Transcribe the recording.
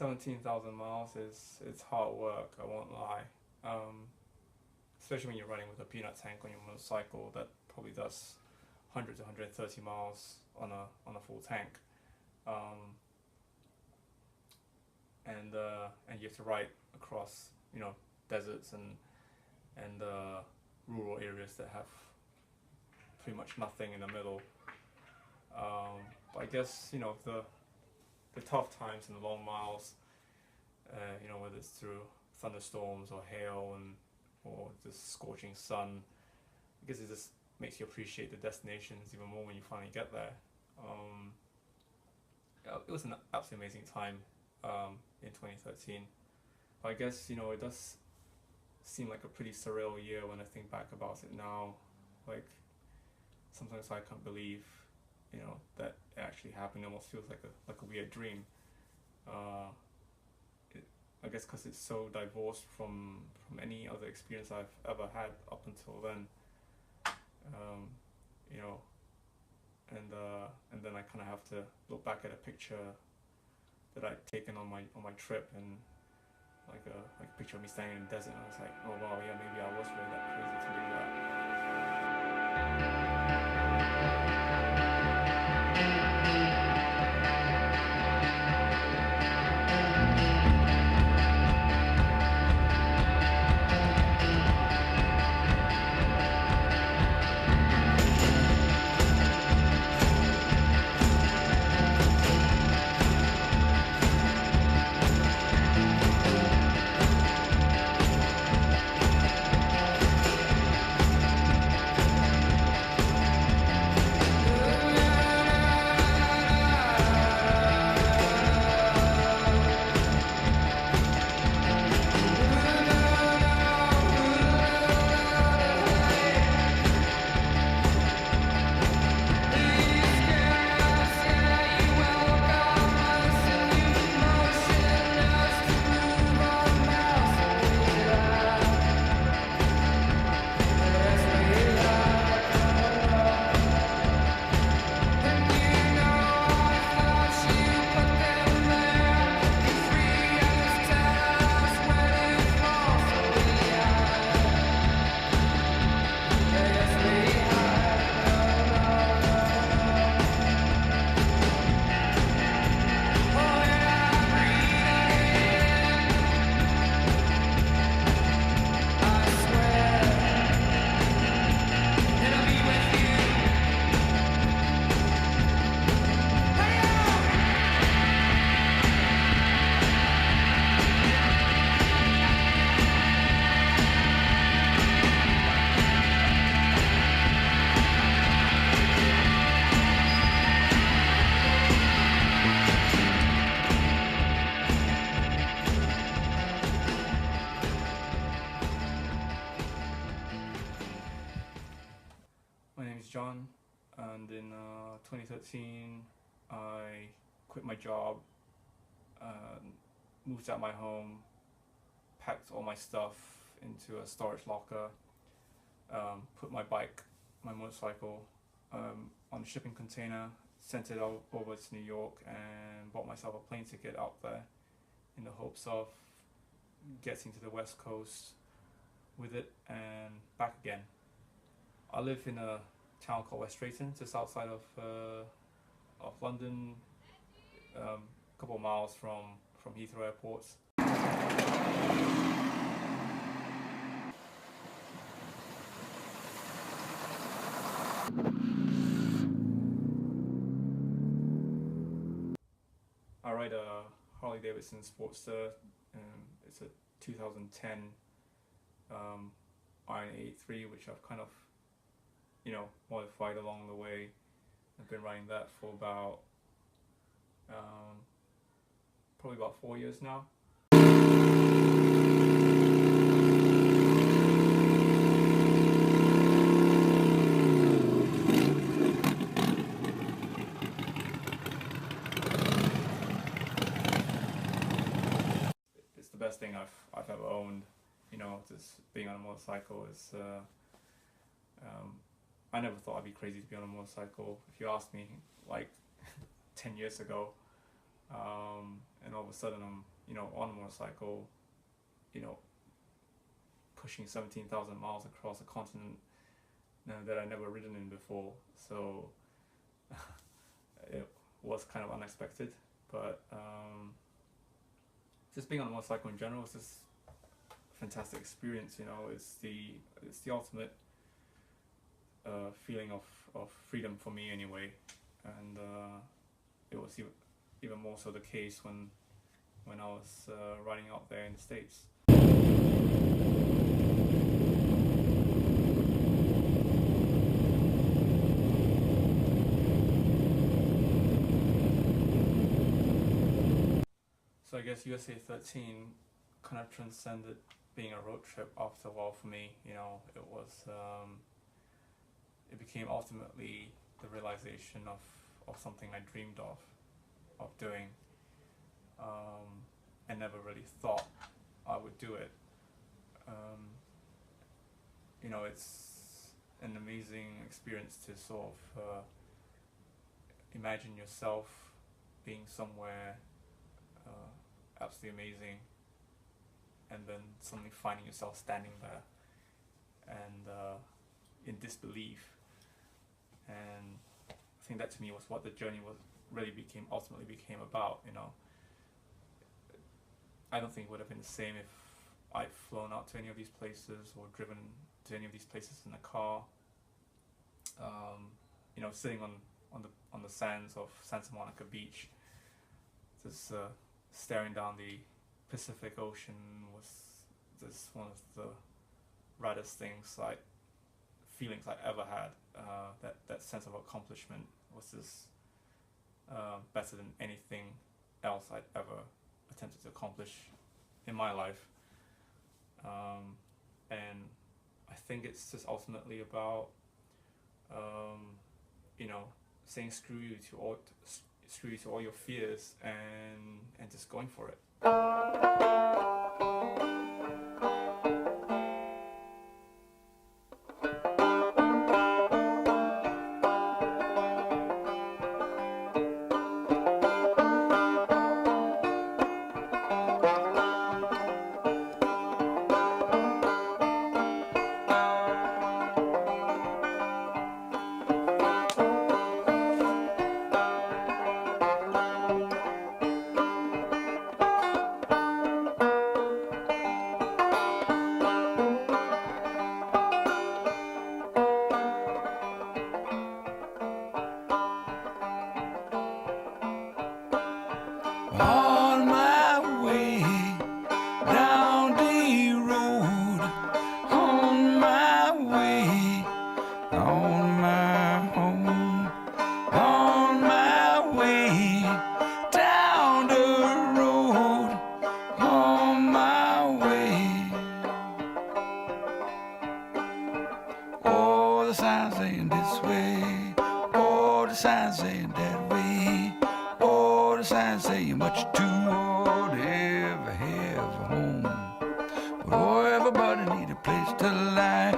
17,000 miles is it's hard work, I won't lie. Especially when you're running with a peanut tank on your motorcycle that probably does 100 to 130 miles on a full tank. And you have to ride across, deserts and rural areas that have pretty much nothing in the middle. But I guess the tough times and the long miles, whether it's through thunderstorms or hail or just scorching sun, I guess it just makes you appreciate the destinations even more when you finally get there. It was an absolutely amazing time in 2013. But I guess it does seem like a pretty surreal year when I think back about it now. Like sometimes I can't believe that it actually happened. It almost feels like a weird dream. I guess because it's so divorced from any other experience I've ever had up until then. And then I kind of have to look back at a picture that I'd taken on my trip, and like a picture of me standing in the desert, and I was like, oh wow, yeah, maybe I was really that crazy to do that. My name is John, and in 2013 I quit my job, moved out my home, packed all my stuff into a storage locker, put my motorcycle, on a shipping container, sent it over to New York, and bought myself a plane ticket out there in the hopes of getting to the West Coast with it and back again. I live in a town called West Drayton, just outside of London, a couple of miles from Heathrow Airport. I ride a Harley Davidson Sportster. It's a 2010 Iron 83, which I've kind of modified along the way. I've been riding that for about probably about 4 years now. It's the best thing I've ever owned. Just being on a motorcycle is. I never thought I'd be crazy to be on a motorcycle. If you asked me like 10 years ago, and all of a sudden I'm, on a motorcycle, pushing 17,000 miles across a continent that I'd never ridden in before. So it was kind of unexpected, but just being on a motorcycle in general is just a fantastic experience. It's the ultimate feeling of freedom for me anyway, and it was even more so the case when I was riding out there in the States. So I guess USA 13 kind of transcended being a road trip after a while for me. It was it became ultimately the realization of something I dreamed of doing, and never really thought I would do it. It's an amazing experience to sort of imagine yourself being somewhere absolutely amazing, and then suddenly finding yourself standing there and in disbelief. And I think that to me was what the journey ultimately became about. I don't think it would have been the same if I'd flown out to any of these places or driven to any of these places in a car. Sitting on the sands of Santa Monica Beach, just staring down the Pacific Ocean was just one of the raddest feelings I ever had. That sense of accomplishment was just better than anything else I'd ever attempted to accomplish in my life. And I think it's just ultimately about saying screw you to all your fears and just going for it. On my way down the road, on my way, on my home, on my way down the road, on my way. All the signs saying this way, all the signs saying that way. All the signs say you're much too old to ever have a home. But oh, everybody need a place to lie.